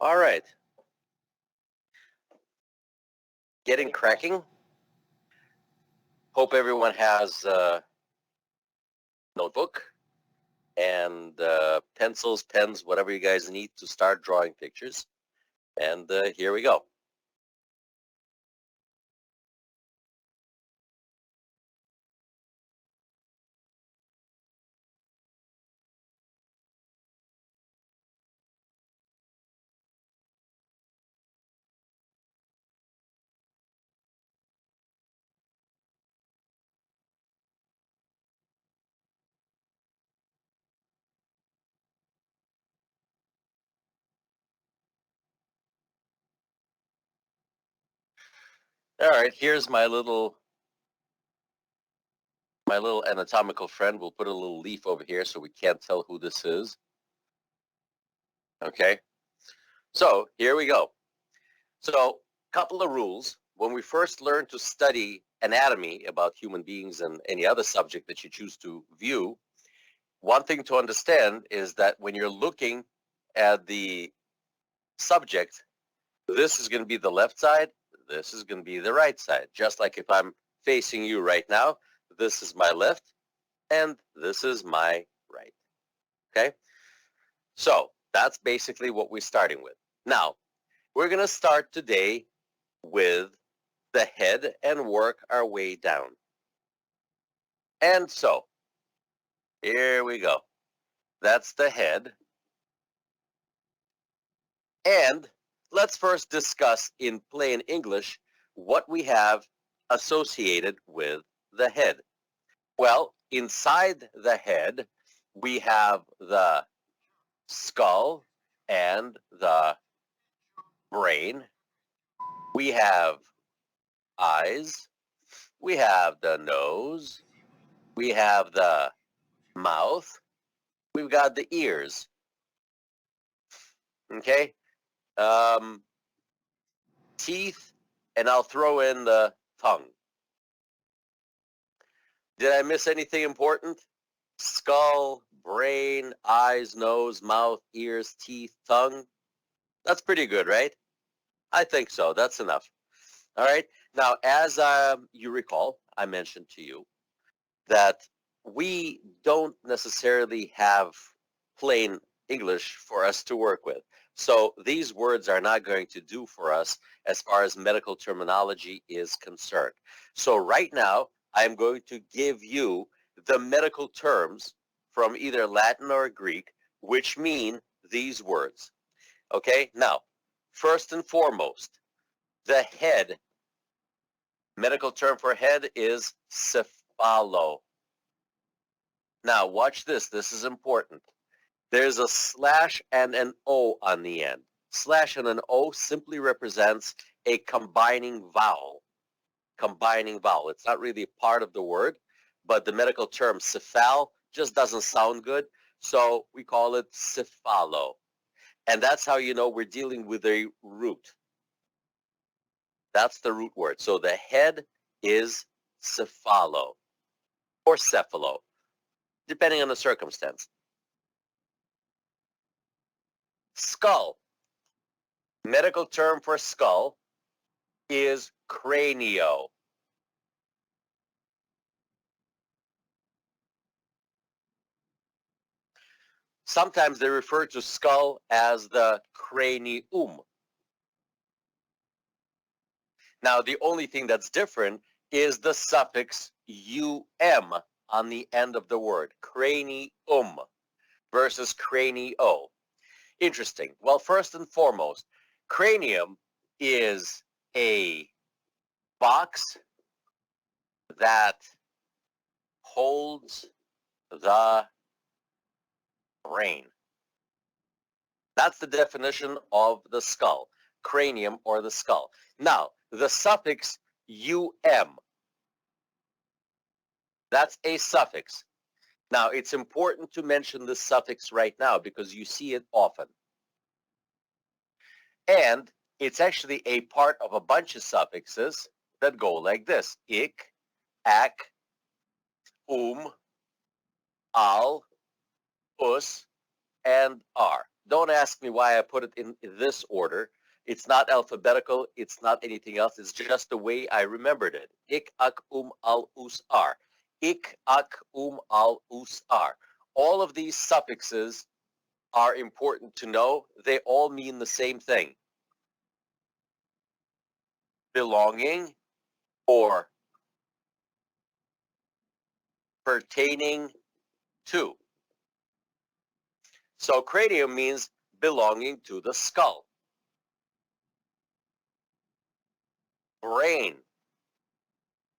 All right. Getting cracking. Hope everyone has a notebook and pencils, pens, whatever you guys need to start drawing pictures. And here we go. All right, here's my little anatomical friend. We'll put a little leaf over here so we can't tell who this is. Okay, so here we go. So couple of rules. When we first learn to study anatomy about human beings and any other subject that you choose to view, one thing to understand is that when you're looking at the subject, this is going to be the left side, this is going to be the right side. Just like if I'm facing you right now, this is my left and this is my right. Okay? So that's basically what we're starting with. Now, we're going to start today with the head and work our way down. And so, here we go. That's the head. And let's first discuss in plain English what we have associated with the head. Well, inside the head, we have the skull and the brain. We have eyes. We have the nose. We have the mouth. We've got the ears. Okay? Teeth, and I'll throw in the tongue. Did I miss anything important? Skull, brain, eyes, nose, mouth, ears, teeth, tongue. That's pretty good, right? I think so. That's enough. All right. Now, as you recall, I mentioned to you that we don't necessarily have plain English for us to work with. So these words are not going to do for us as far as medical terminology is concerned. So right now, I'm going to give you the medical terms from either Latin or Greek, which mean these words. Okay, now, first and foremost, the head, medical term for head is cephalo. Now, watch this. This is important. There's a slash and an O on the end. Slash and an O simply represents a combining vowel. Combining vowel. It's not really part of the word, but the medical term cephal just doesn't sound good, so we call it cephalo. And that's how you know we're dealing with a root. That's the root word. So the head is cephalo or cephalo, depending on the circumstance. Skull. Medical term for skull is cranio. Sometimes they refer to skull as the cranium. Now, the only thing that's different is the suffix um on the end of the word, cranium versus cranio. Interesting. Well, first and foremost, cranium is a box that holds the brain. That's the definition of the skull, cranium or the skull. Now, the suffix that's a suffix. Now, it's important to mention the suffix right now because you see it often. And it's actually a part of a bunch of suffixes that go like this. Ik, ak, al, us, and ar. Don't ask me why I put it in this order. It's not alphabetical. It's not anything else. It's just the way I remembered it. Ik, ak, al, us, ar. Ik, ak, al, us, ar. All of these suffixes are important to know. They all mean the same thing. Belonging or pertaining to. So cranium means belonging to the skull. Brain.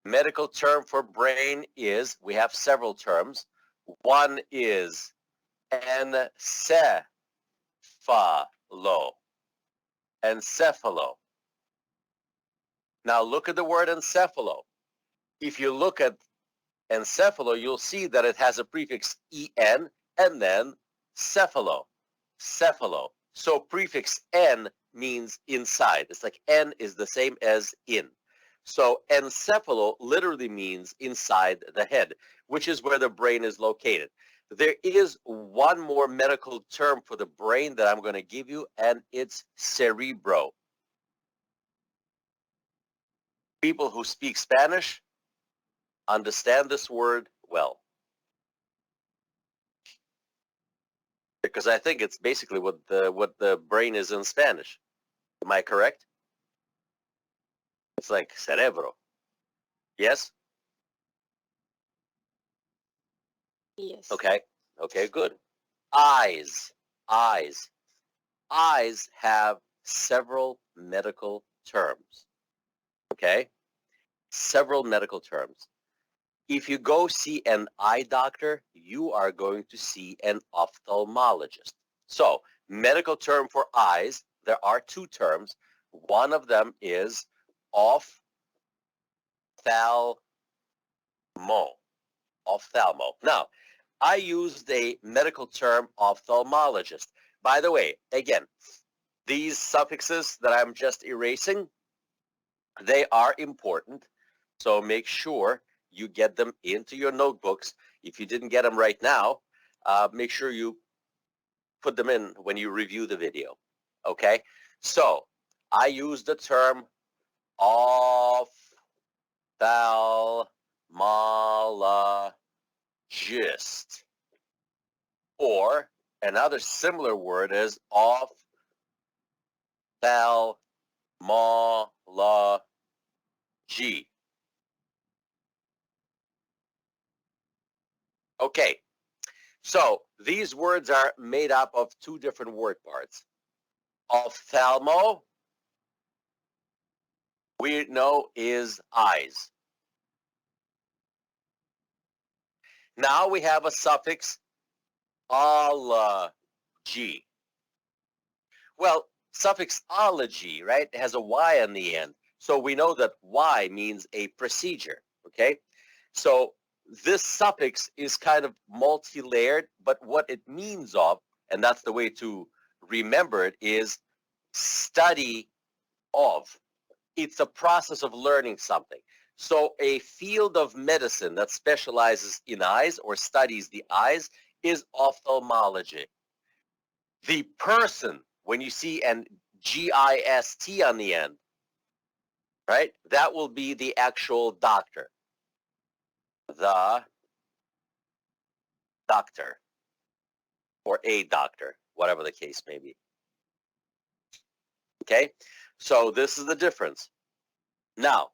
Medical term for brain is, we have several terms. One is encephalo. Encephalo. Now look at the word encephalo. If you look at encephalo, you'll see that it has a prefix en and then cephalo. Cephalo. So prefix n means inside. It's like n is the same as in. So encephalo literally means inside the head, which is where the brain is located. There is one more medical term for the brain that I'm going to give you, and it's cerebro. People who speak Spanish understand this word well, because I think it's basically what the brain is in Spanish. Am I correct? It's like cerebro. Yes? Yes. Okay. Okay, good. Eyes. Eyes. Eyes have several medical terms. Okay? Several medical terms. If you go see an eye doctor, you are going to see an ophthalmologist. So, medical term for eyes, there are two terms. One of them is ophthalmo. Ophthalmo. Now, I used a medical term, ophthalmologist. By the way, again, these suffixes that I'm just erasing, they are important. So make sure you get them into your notebooks. If you didn't get them right now, make sure you put them in when you review the video. Okay? So I use the term ophthalmologist. Or another similar word is ophthalmology. Okay, so these words are made up of two different word parts. Ophthalmo, we know, is eyes. Now we have a suffix ology. Well, suffix ology, right, has a Y on the end. So we know that Y means a procedure, okay? So this suffix is kind of multi-layered, but what it means of, and that's the way to remember it, is study of. It's a process of learning something. So a field of medicine that specializes in eyes or studies the eyes is ophthalmology. The person, when you see an GIST on the end, right, that will be the actual doctor. The doctor, or a doctor, whatever the case may be. Okay, so this is the difference. Now,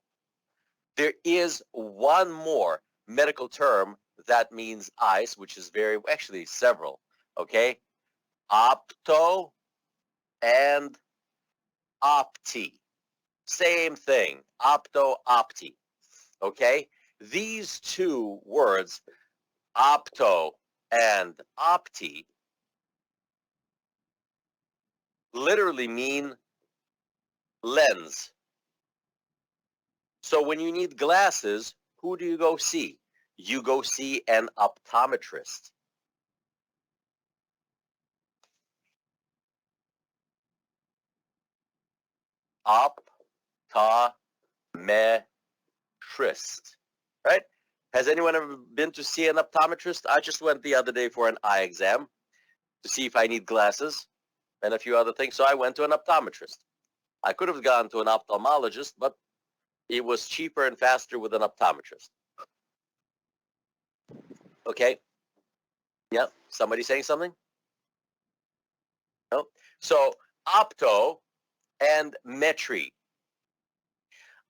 there is one more medical term that means eyes, which is actually several, okay? Opto and opti. Same thing, opto, opti, okay? These two words, opto and opti, literally mean lens. So when you need glasses, who do you go see? You go see an optometrist. Optometrist, right? Has anyone ever been to see an optometrist? I just went the other day for an eye exam to see if I need glasses. and a few other things. So I went to an optometrist. I could have gone to an ophthalmologist, but it was cheaper and faster with an optometrist. Okay. Yeah. Somebody saying something? No. So opto and metry.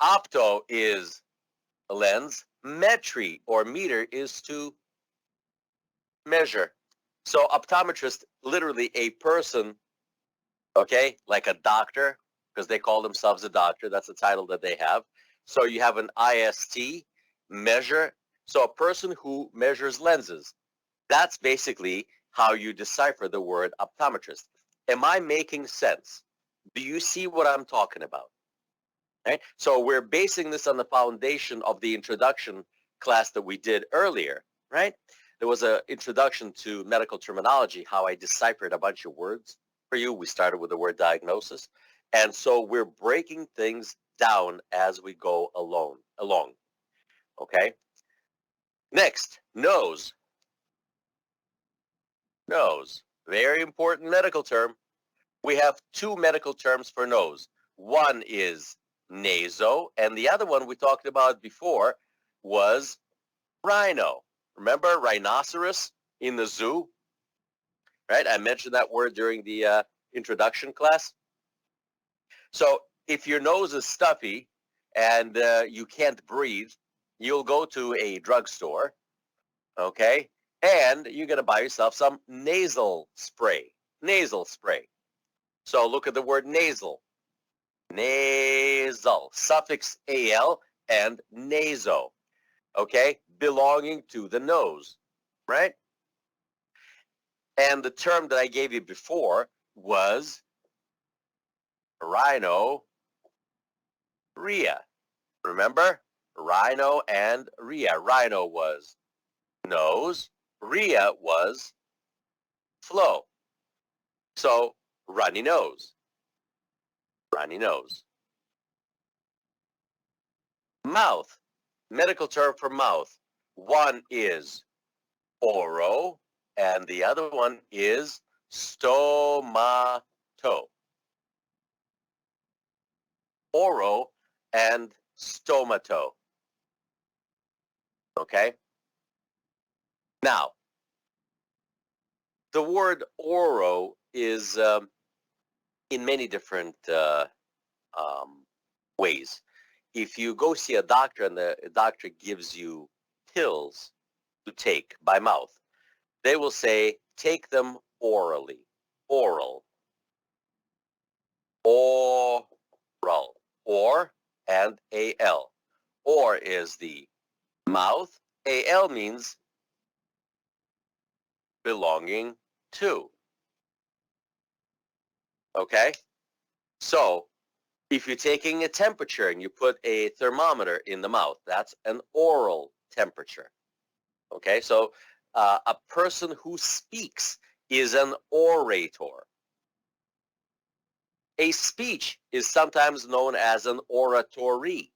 Opto is a lens. Metry or meter is to measure. So optometrist, literally a person, okay, like a doctor, because they call themselves a doctor. That's the title that they have. So you have an IST, measure. So a person who measures lenses. That's basically how you decipher the word optometrist. Am I making sense? Do you see what I'm talking about? Right? So we're basing this on the foundation of the introduction class that we did earlier, right? There was an introduction to medical terminology, how I deciphered a bunch of words for you. We started with the word diagnosis. And so we're breaking things down as we go along. Okay? Next, nose. Nose. Very important medical term. We have two medical terms for nose. One is naso, and the other one we talked about before was rhino. Remember rhinoceros in the zoo? Right? I mentioned that word during the introduction class. So if your nose is stuffy and you can't breathe, you'll go to a drugstore, okay? And you're going to buy yourself some nasal spray. Nasal spray. So look at the word nasal. Nasal. Suffix al and naso. Okay? Belonging to the nose. Right? And the term that I gave you before was rhino rhea. Remember? Rhino and rhea. Rhino was nose. Rhea was flow. So runny nose. Runny nose. Mouth. Medical term for mouth. One is oro and the other one is stomato. Oro and stomato. Okay? Now, the word oro is in many different ways. If you go see a doctor and the doctor gives you pills to take by mouth, they will say, take them orally. Oral. Oral. Or and al. Or is the mouth. Al means belonging to. Okay? So if you're taking a temperature and you put a thermometer in the mouth, that's an oral temperature. Okay? So a person who speaks is an orator. A speech is sometimes known as an oratory.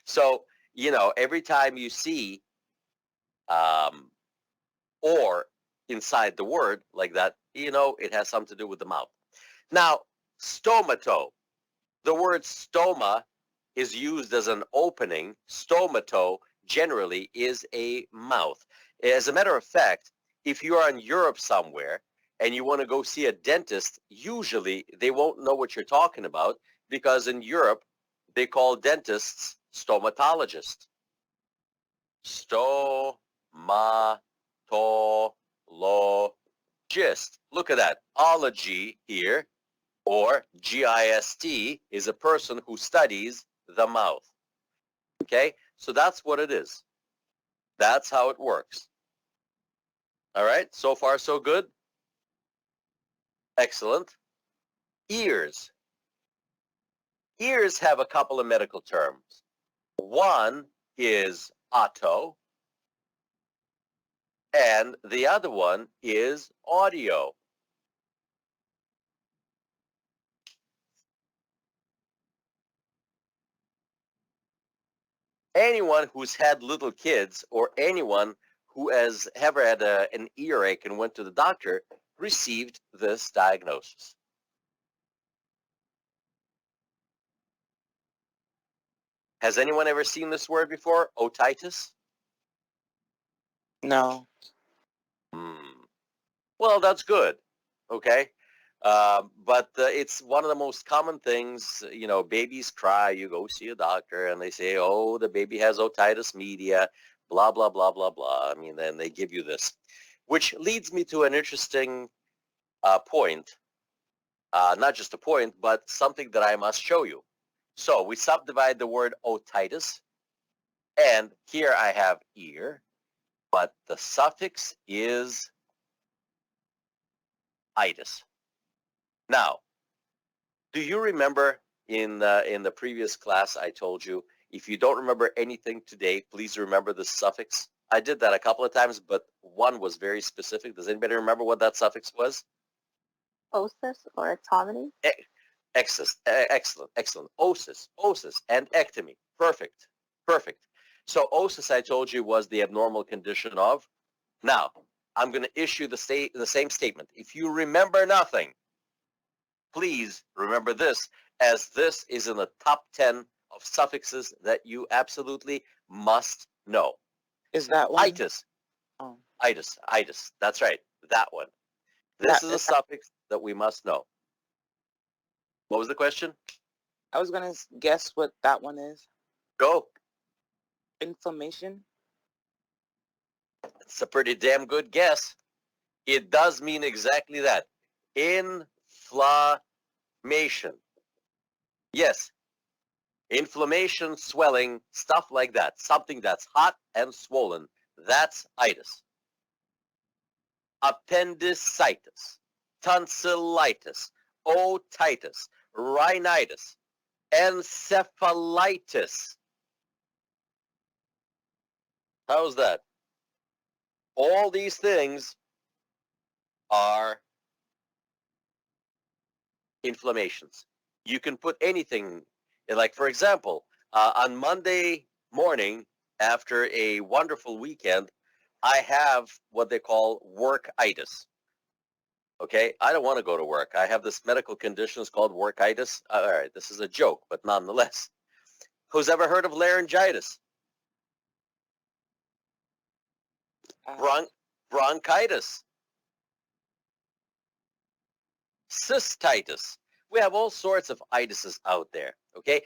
So, you know, every time you see or inside the word like that, you know, it has something to do with the mouth. Now, stomato. The word stoma is used as an opening. Stomato generally is a mouth. As a matter of fact, if you are in Europe somewhere and you want to go see a dentist, usually they won't know what you're talking about because in Europe they call dentists stomatologists. Stomatologist. Look at that. Ology here, or GIST, is a person who studies the mouth. Okay? So that's what it is. That's how it works. All right? So far, so good? Excellent. Ears. Ears have a couple of medical terms. One is otto, and the other one is audio. Anyone who's had little kids or anyone who has ever had an earache and went to the doctor received this diagnosis. Has anyone ever seen this word before? Otitis? No. Well, that's good. Okay. But it's one of the most common things, you know, babies cry, you go see a doctor and they say, oh, the baby has otitis media, blah, blah, blah, blah, blah. I mean, then they give you this, which leads me to an interesting point. Not just a point, but something that I must show you. So we subdivide the word otitis, and here I have ear, but the suffix is itis. Now, do you remember in the previous class I told you, if you don't remember anything today, please remember the suffix? I did that a couple of times, but one was very specific. Does anybody remember what that suffix was? Osis or ectomy? Excellent. Osis, and ectomy. Perfect. So osis, I told you, was the abnormal condition of. Now, I'm going to issue the same statement. If you remember nothing, please remember this, as this is in the top 10 of suffixes that you absolutely must know. Is that one? Itis. Oh. Itis. That's right. That one. This is a suffix that we must know. What was the question? I was going to guess what that one is. Go. Inflammation? It's a pretty damn good guess. It does mean exactly that. Inflammation. Yes. Inflammation, swelling, stuff like that. Something that's hot and swollen. That's itis. Appendicitis, tonsillitis, otitis, rhinitis, encephalitis. How's that? All these things are inflammations. You can put anything, like for example, on Monday morning after a wonderful weekend, I have what they call workitis. Okay, I don't want to go to work. I have this medical condition called workitis. All right, this is a joke, but nonetheless. Who's ever heard of laryngitis? Bronchitis. Cystitis. We have all sorts of itises out there, okay?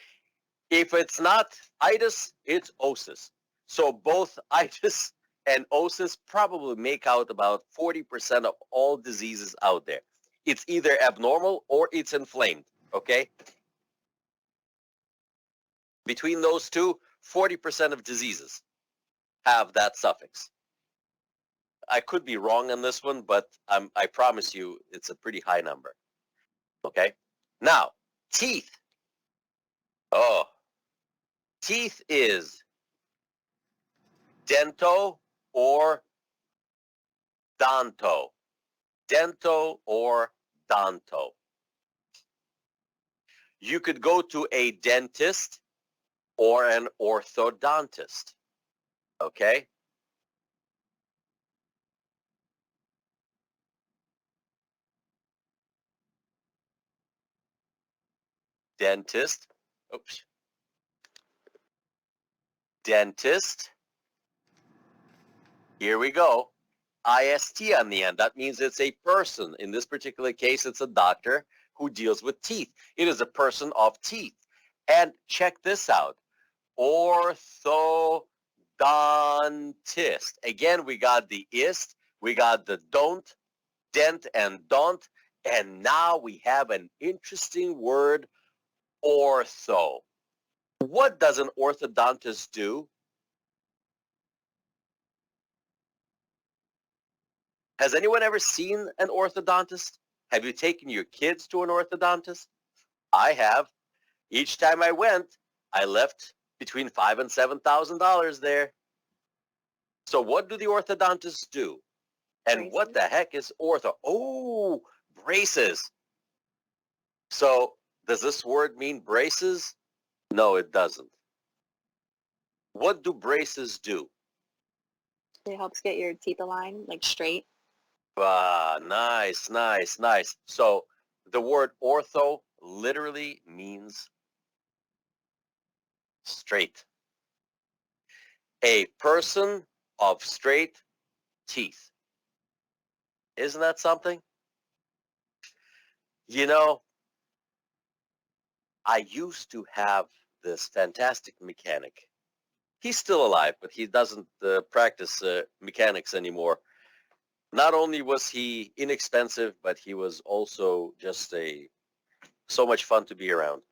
If it's not itis, it's osis. So both itis and osis probably make out about 40% of all diseases out there. It's either abnormal or it's inflamed, okay? Between those two, 40% of diseases have that suffix. I could be wrong on this one, but I promise you it's a pretty high number, okay? Now, teeth. Oh, teeth is dento or donto. Dento or donto. You could go to a dentist or an orthodontist, okay? Dentist. Oops. Dentist. Here we go. IST on the end. That means it's a person. In this particular case, it's a doctor who deals with teeth. It is a person of teeth. And check this out. Orthodontist. Again, we got the ist, we got the don't, dent, and don't. And now we have an interesting word, ortho. What does an orthodontist do? Has anyone ever seen an orthodontist? Have you taken your kids to an orthodontist? I have. Each time I went, I left between $5,000 and $7,000 there. So what do the orthodontists do? And Braces. what the heck is ortho? Oh, braces. So does this word mean braces? No, it doesn't. What do braces do? It helps get your teeth aligned, like straight. Nice. So the word ortho literally means Straight. A person of straight teeth. Isn't that something? You know, I used to have this fantastic mechanic. He's still alive, but he doesn't practice mechanics anymore. Not only was he inexpensive, but he was also just so much fun to be around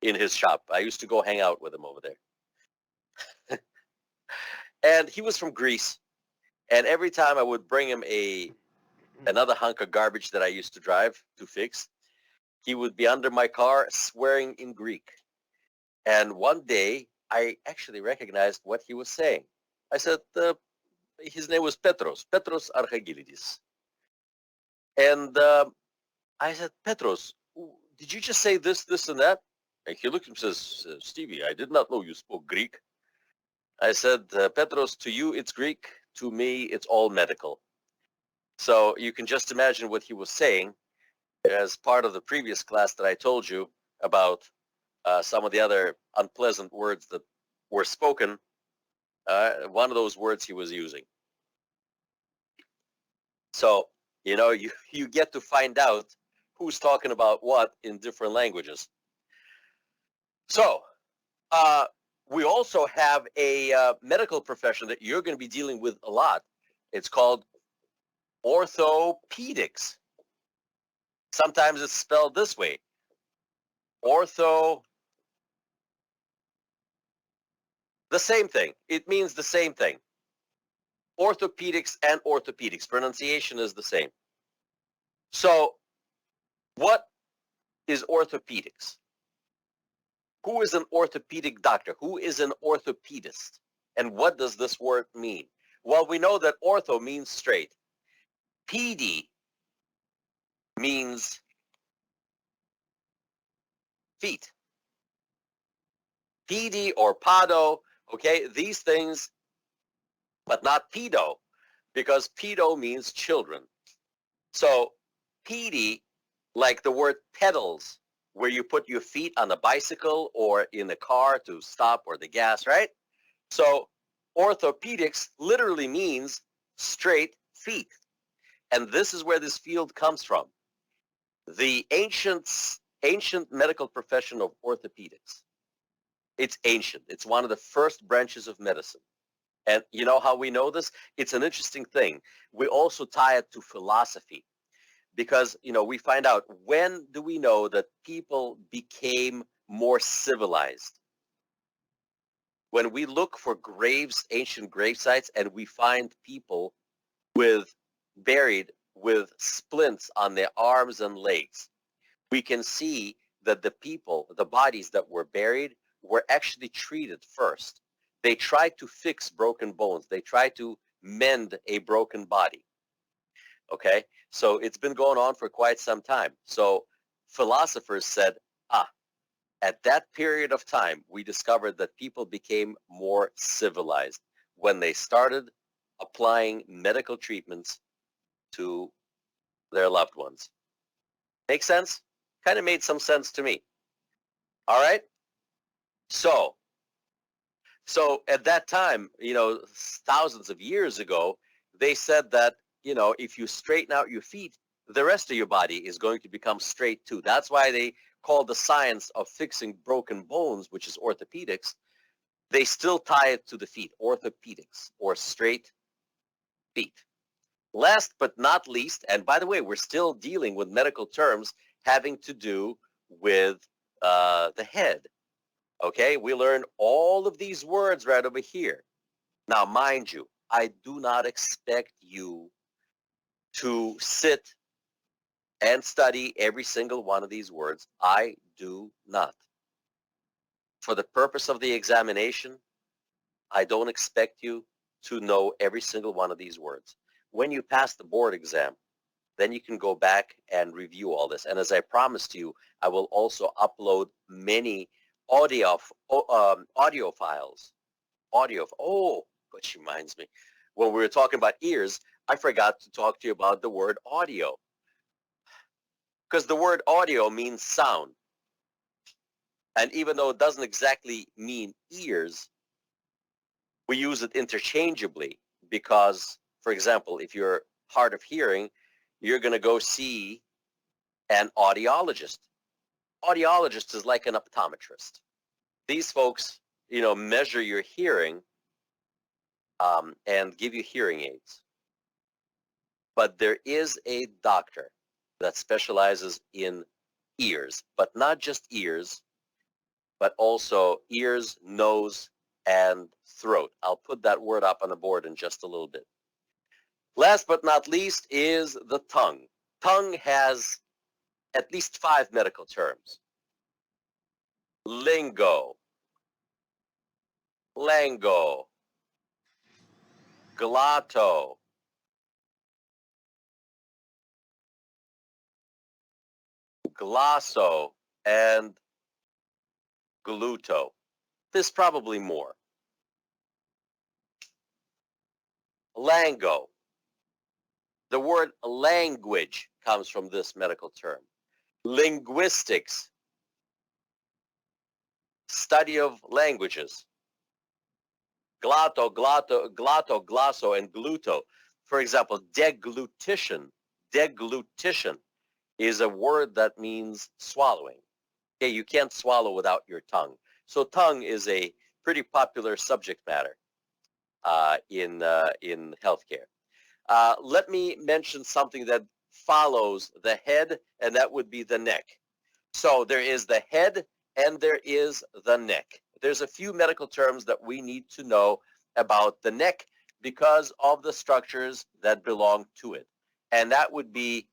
in his shop. I used to go hang out with him over there. And he was from Greece. And every time I would bring him another hunk of garbage that I used to drive to fix, he would be under my car swearing in Greek. And one day, I actually recognized what he was saying. I said, his name was Petros Archagilidis. And I said, Petros, did you just say this, this, and that? And he looked at me and says, Stevie, I did not know you spoke Greek. I said, Petros, to you it's Greek. To me, it's all medical. So you can just imagine what he was saying as part of the previous class that I told you about some of the other unpleasant words that were spoken. One of those words he was using. So, you know, you get to find out who's talking about what in different languages. So, we also have a medical profession that you're going to be dealing with a lot. It's called orthopedics. Sometimes it's spelled this way. Ortho, the same thing. It means the same thing. Orthopedics and orthopedics. Pronunciation is the same. So, what is orthopedics? Who is an orthopedic doctor? Who is an orthopedist? And what does this word mean? Well, we know that ortho means straight. PD means feet. PD or podo, okay, these things, but not pedo, because pedo means children. So PD, like the word pedals, where you put your feet on a bicycle or in a car to stop or the gas, right? So orthopedics literally means straight feet. And this is where this field comes from. The ancient medical profession of orthopedics. It's ancient. It's one of the first branches of medicine. And you know how we know this? It's an interesting thing. We also tie it to philosophy because, you know, we find out, when do we know that people became more civilized? When we look for graves, ancient grave sites, and we find people buried with splints on their arms and legs, we can see that the bodies that were buried were actually treated first. They tried to fix broken bones. They tried to mend a broken body. Okay? So it's been going on for quite some time. So philosophers said, at that period of time, we discovered that people became more civilized when they started applying medical treatments to their loved ones. Make sense? Kind of made some sense to me. All right? So at that time, you know, thousands of years ago, they said that, you know, if you straighten out your feet, the rest of your body is going to become straight too. That's why they call the science of fixing broken bones, which is orthopedics, they still tie it to the feet, orthopedics, or straight feet. Last but not least, and by the way, we're still dealing with medical terms having to do with the head. Okay, we learn all of these words right over here. Now, mind you, I do not expect you to sit and study every single one of these words. I do not. For the purpose of the examination, I don't expect you to know every single one of these words. When you pass the board exam, then you can go back and review all this. And as I promised you, I will also upload many audio files. Which reminds me, when we were talking about ears, I forgot to talk to you about the word audio. Because the word audio means sound. And even though it doesn't exactly mean ears, we use it interchangeably because, for example, if you're hard of hearing, you're going to go see an audiologist. Audiologist is like an optometrist. These folks, measure your hearing and give you hearing aids. But there is a doctor that specializes in ears, but not just ears, but also ears, nose, and throat. I'll put that word up on the board in just a little bit. Last but not least is the tongue. Tongue has at least 5 medical terms. Lingo, lango, glotto, glosso, and gluto. There's probably more. Lango. The word language comes from this medical term. Linguistics, study of languages. Glotto, glosso, and gluto. For example, deglutition is a word that means swallowing. Okay, you can't swallow without your tongue. So tongue is a pretty popular subject matter in healthcare. Let me mention something that follows the head, and that would be the neck. So there is the head and there is the neck. There's a few medical terms that we need to know about the neck because of the structures that belong to it. And that would be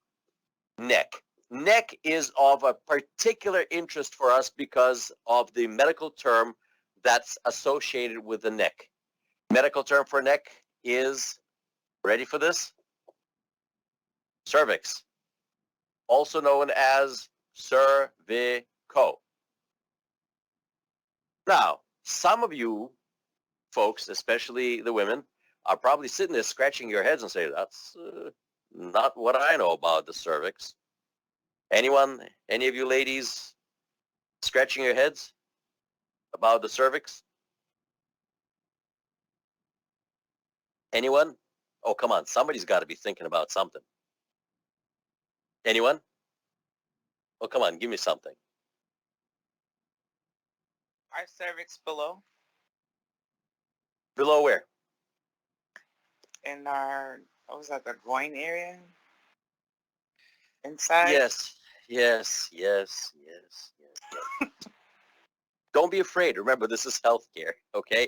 neck. Neck is of a particular interest for us because of the medical term that's associated with the neck. Medical term for neck is, ready for this? Cervix, also known as cervico. Now, some of you folks, especially the women, are probably sitting there scratching your heads and saying, that's not what I know about the cervix. Anyone, any of you ladies scratching your heads about the cervix? Anyone? Oh, come on. Somebody's got to be thinking about something. Anyone? Oh, come on. Give me something. Our cervix below Below where? in our, what was that, the groin area? Inside? Yes. Don't be afraid. Remember, this is healthcare, okay?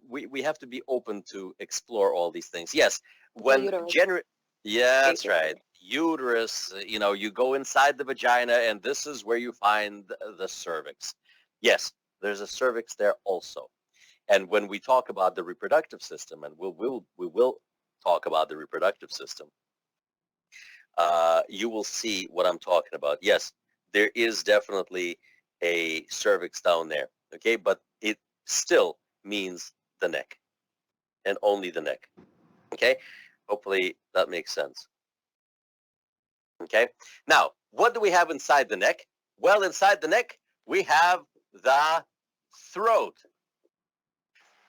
We have to be open to explore all these things. Yes, when uterus. yeah, that's Basically. right. Uterus, you go inside the vagina, and this is where you find the cervix. Yes, there's a cervix there also. And when we talk about the reproductive system, and we will talk about the reproductive system, you will see what I'm talking about. Yes, there is definitely a cervix down there, okay? But it still means the neck and only the neck, okay? Hopefully that makes sense, okay? Now, what do we have inside the neck? Well, inside the neck, we have the throat.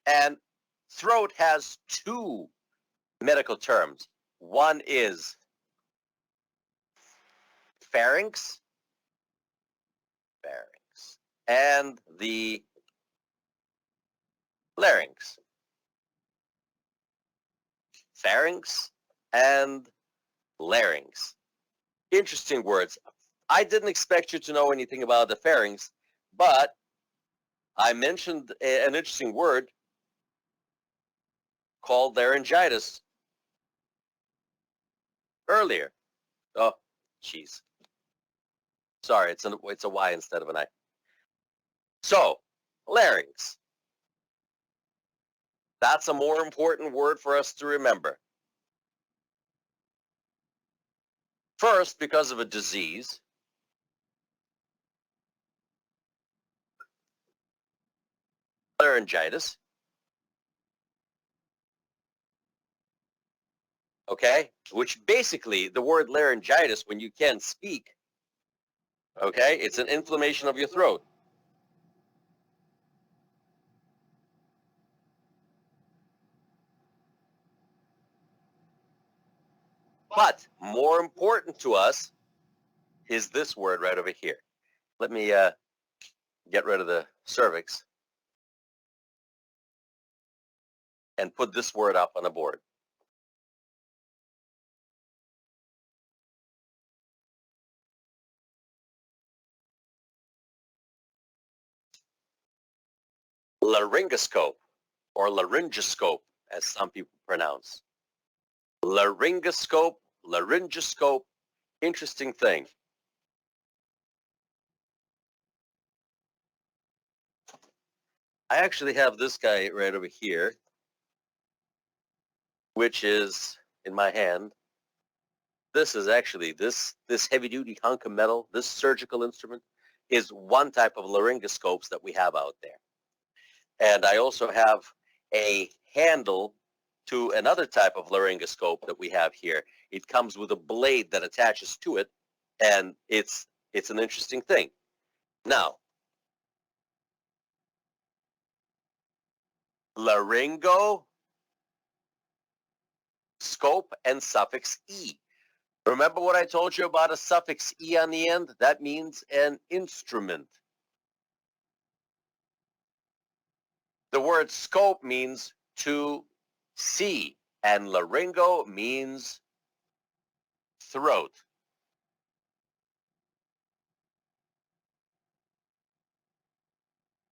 And throat has 2 medical terms. One is pharynx, and the larynx. Pharynx and larynx. Interesting words. I didn't expect you to know anything about the pharynx, but I mentioned an interesting word called laryngitis earlier. Oh, jeez. Sorry, it's a Y instead of an I. So, larynx. That's a more important word for us to remember. First, because of a disease. Laryngitis. Okay, which basically the word laryngitis, when you can't speak, okay, it's an inflammation of your throat. But more important to us is this word right over here. Let me get rid of the cervix and put this word up on the board. Laryngoscope, or laryngoscope, as some people pronounce. Laryngoscope, laryngoscope, interesting thing. I actually have this guy right over here, which is in my hand. This is actually, this heavy-duty hunk of metal, this surgical instrument, is one type of laryngoscopes that we have out there. And I also have a handle to another type of laryngoscope that we have here. It comes with a blade that attaches to it, and it's an interesting thing. Now, laryngoscope and suffix E. Remember what I told you about a suffix E on the end? That means an instrument. The word scope means to see, and laryngo means throat.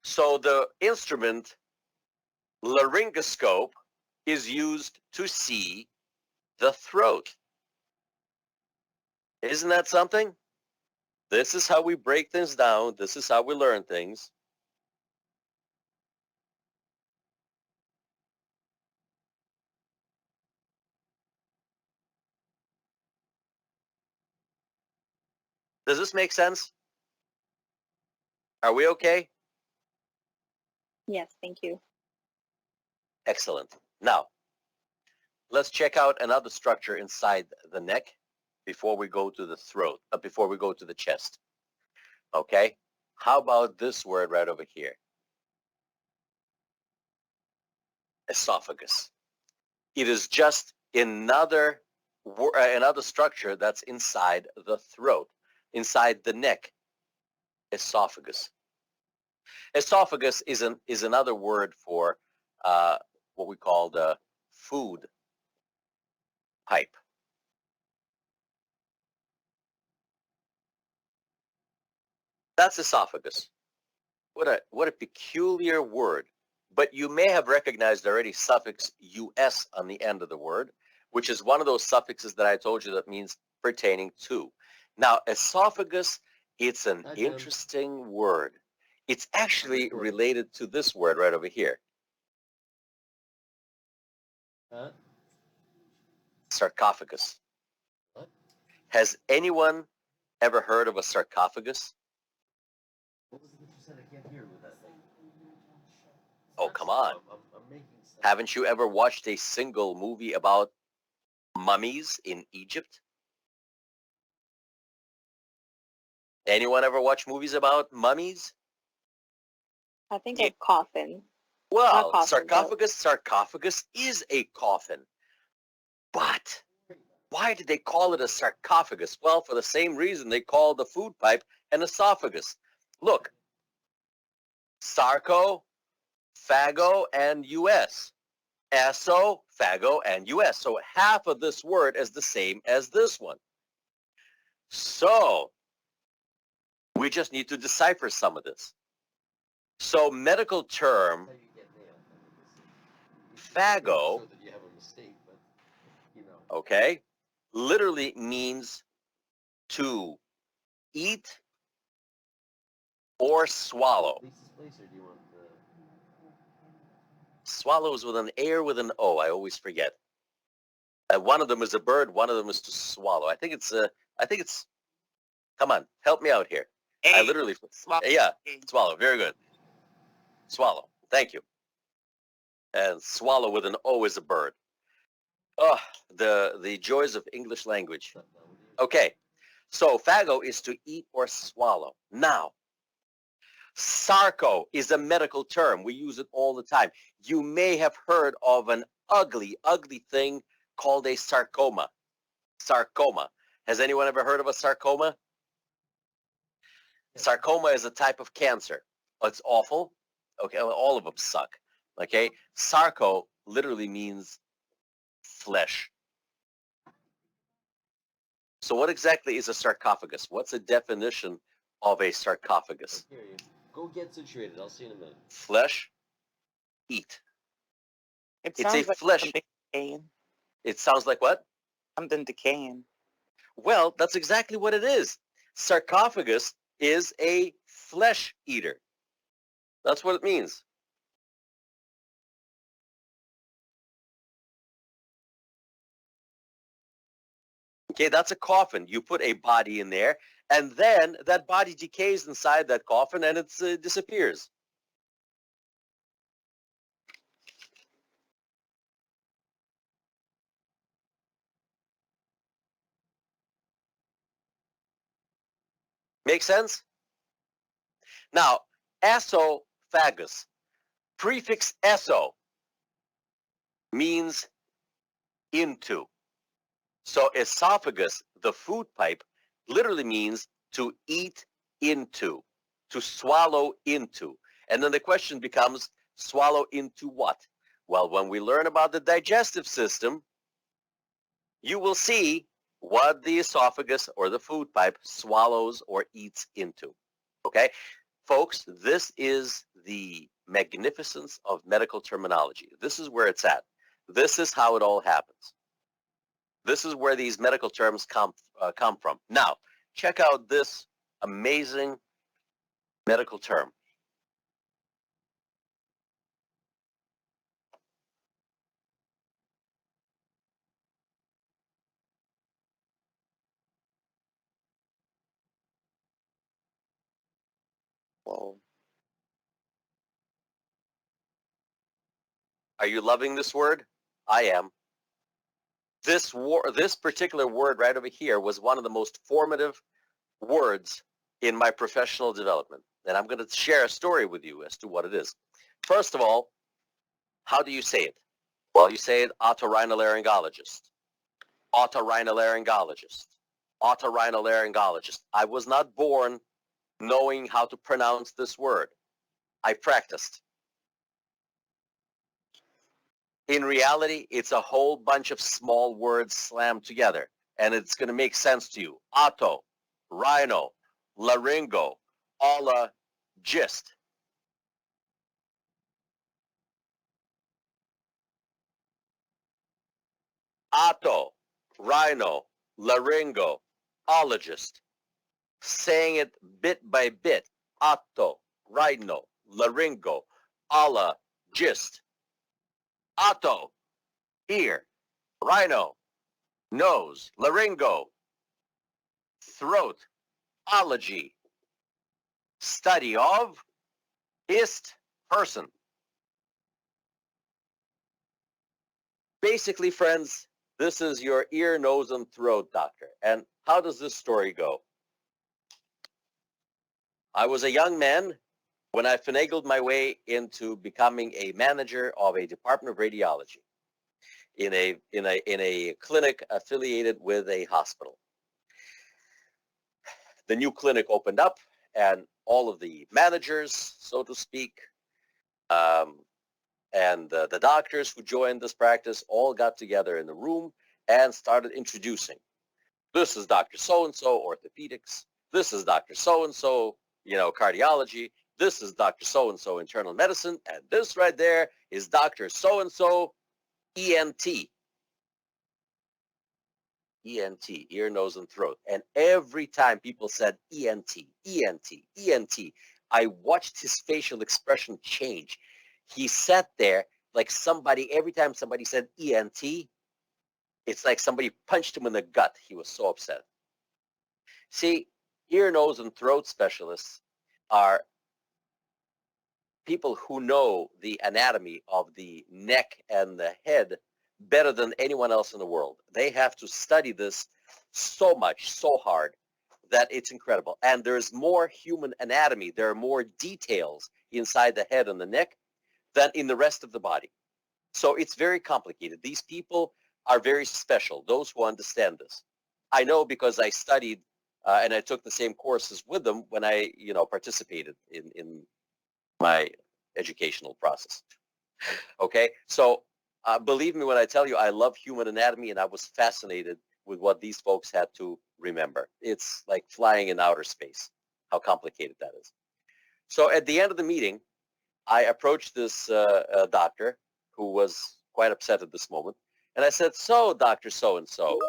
So the instrument laryngoscope is used to see the throat. Isn't that something? This is how we break things down. This is how we learn things. Does this make sense? Are we okay? Yes, thank you. Excellent. Now, let's check out another structure inside the neck before we go to the throat, before we go to the chest. Okay? How about this word right over here? Esophagus. It is just another structure that's inside the throat, inside the neck. Esophagus. Esophagus is another word for what we call the food pipe. That's esophagus. What a peculiar word. But you may have recognized already suffix us on the end of the word, which is one of those suffixes that I told you that means pertaining to. Now, esophagus, it's an interesting word. It's actually related to this word right over here. Huh? Sarcophagus. What? Has anyone ever heard of a sarcophagus? What was it that you said? I can't hear with that thing. Oh, come on. I'm making stuff. Haven't you ever watched a single movie about mummies in Egypt? Anyone ever watch movies about mummies? I think Yeah. a coffin. Well, coffin, sarcophagus is a coffin. But why did they call it a sarcophagus? Well, for the same reason they call the food pipe an esophagus. Look, sarco, phago, and us. Eso, phago, and us. So half of this word is the same as this one. So we just need to decipher some of this. So medical term, That's how you get nailed. phago, So that you have a mistake, but you know. okay, literally means to eat or swallow. Lisa's place, or do you want the? Swallows with an A or with an O, I always forget. One of them is a bird, one of them is to swallow. I think it's, come on, help me out here. I literally, yeah, swallow, very good. Swallow, thank you. And swallow with an O is a bird. Oh, the joys of English language. Okay, so phago is to eat or swallow. Now, sarco is a medical term. We use it all the time. You may have heard of an ugly, ugly thing called a sarcoma. Sarcoma. Has anyone ever heard of a sarcoma? Sarcoma is a type of cancer. It's awful. Okay, well, all of them suck. Okay, sarco literally means flesh. So what exactly is a sarcophagus? What's a definition of a sarcophagus? Here, go get situated. I'll see you in a minute. Flesh, eat. It It's sounds a like flesh. something decaying. It sounds like what? Something decaying. Well, that's exactly what it is. Sarcophagus is a flesh eater. That's what it means. Okay, that's a coffin. You put a body in there, and then that body decays inside that coffin, and it disappears. Make sense? Now, esophagus, prefix eso means into. So esophagus, the food pipe, literally means to eat into, to swallow into. And then the question becomes, swallow into what? Well, when we learn about the digestive system, you will see what the esophagus or the food pipe swallows or eats into. Okay? Folks, this is the magnificence of medical terminology. This is where it's at. This is how it all happens. This is where these medical terms come from. Now, check out this amazing medical term. Whoa. Are you loving this word? I am. This particular word right over here was one of the most formative words in my professional development. And I'm going to share a story with you as to what it is. First of all, how do you say it? Well, you say it otorhinolaryngologist, otorhinolaryngologist, otorhinolaryngologist. I was not born knowing how to pronounce this word. I practiced. In reality, it's a whole bunch of small words slammed together, and it's going to make sense to you. Otto, rhino, laryngo, ologist. Otto, rhino, laryngo, ologist. Saying it bit by bit. Otto, rhino, laryngo, ologist. Otto, ear, rhino, nose, laryngo, throat, ology, study of, ist, person. Basically, friends, this is your ear, nose, and throat doctor. And how does this story go? I was a young man when I finagled my way into becoming a manager of a department of radiology in a clinic affiliated with a hospital. The new clinic opened up, and all of the managers, so to speak, and the doctors who joined this practice all got together in the room and started introducing. This is Dr. So-and-so, orthopedics. This is Dr. So-and-so, cardiology. This is Dr. So-and-so, internal medicine. And this right there is Dr. So-and-so, ENT. ENT, ear, nose, and throat. And every time people said ENT, ENT, ENT, I watched his facial expression change. He sat there like somebody, every time somebody said ENT, it's like somebody punched him in the gut. He was so upset. See, ear, nose, and throat specialists are people who know the anatomy of the neck and the head better than anyone else in the world. They have to study this so much, so hard, that it's incredible. And there's more human anatomy. There are more details inside the head and the neck than in the rest of the body. So it's very complicated. These people are very special, those who understand this. I know because I studied and I took the same courses with them when I, participated in my educational process. Okay, so believe me when I tell you I love human anatomy, and I was fascinated with what these folks had to remember. It's like flying in outer space, how complicated that is. So at the end of the meeting, I approached this doctor who was quite upset at this moment, and I said, "So, Dr. So-and-so,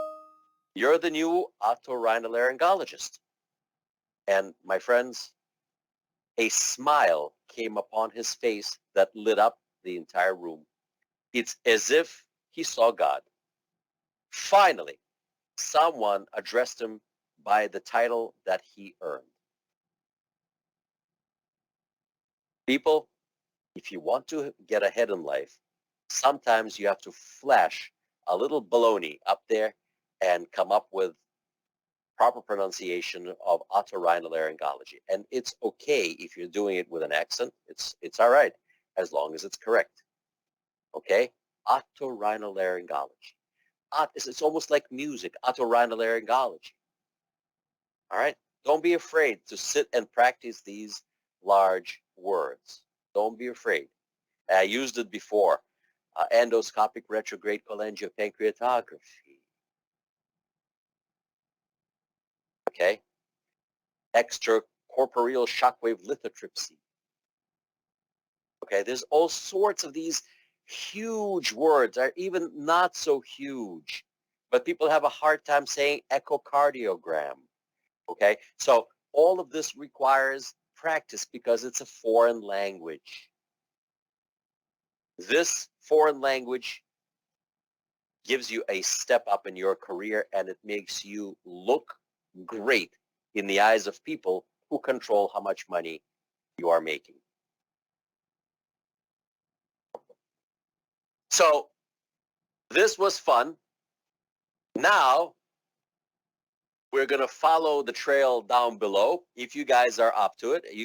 you're the new otorhinolaryngologist." And my friends, a smile came upon his face that lit up the entire room. It's as if he saw God. Finally, someone addressed him by the title that he earned. People, if you want to get ahead in life, sometimes you have to flash a little baloney up there and come up with proper pronunciation of otorhinolaryngology. And it's okay if you're doing it with an accent. It's all right as long as it's correct. Okay? Otorhinolaryngology. It's almost like music, otorhinolaryngology. All right? Don't be afraid to sit and practice these large words. Don't be afraid. I used it before. Endoscopic retrograde cholangiopancreatography. Okay? Extracorporeal shockwave lithotripsy. Okay? There's all sorts of these huge words, or even not so huge. But people have a hard time saying echocardiogram. Okay? So all of this requires practice because it's a foreign language. This foreign language gives you a step up in your career, and it makes you look great in the eyes of people who control how much money you are making. So this was fun. Now we're going to follow the trail down below. If you guys are up to it, you guys